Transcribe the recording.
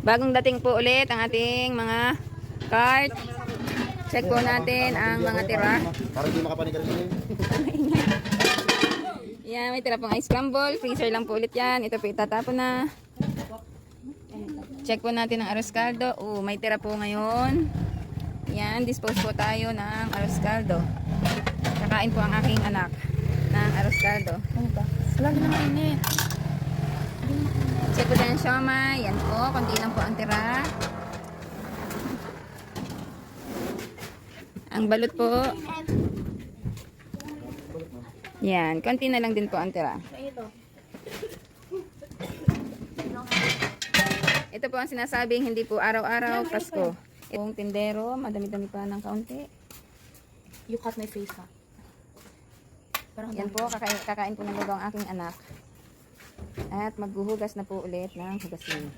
Bagong dating po ulit ang ating mga cart. Check po natin ang mga tira. Para hindi makapanigarilyo. Yan, may tira pong ice crumble. Freezer lang po ulit yan. Ito po itatapon na. Check po natin ang arroz caldo. May tira po ngayon. Yan, dispose po tayo ng arroz caldo. Kakain po ang aking anak ng arroz caldo. Ano ba? Lagi na mainit. Check po tayo ang siomay. Yan po, konti lang po ang tira. Ang balot po. Yan, konti na lang din po ang tira. Ito po ang sinasabing hindi po araw-araw Pasko. Itong tindero, madami-dami pa ng kaunti. You cut my face, ha? Parang Yan po, kakain po ng lugaw ang aking anak. At maghuhugas na po ulit ng hugasin.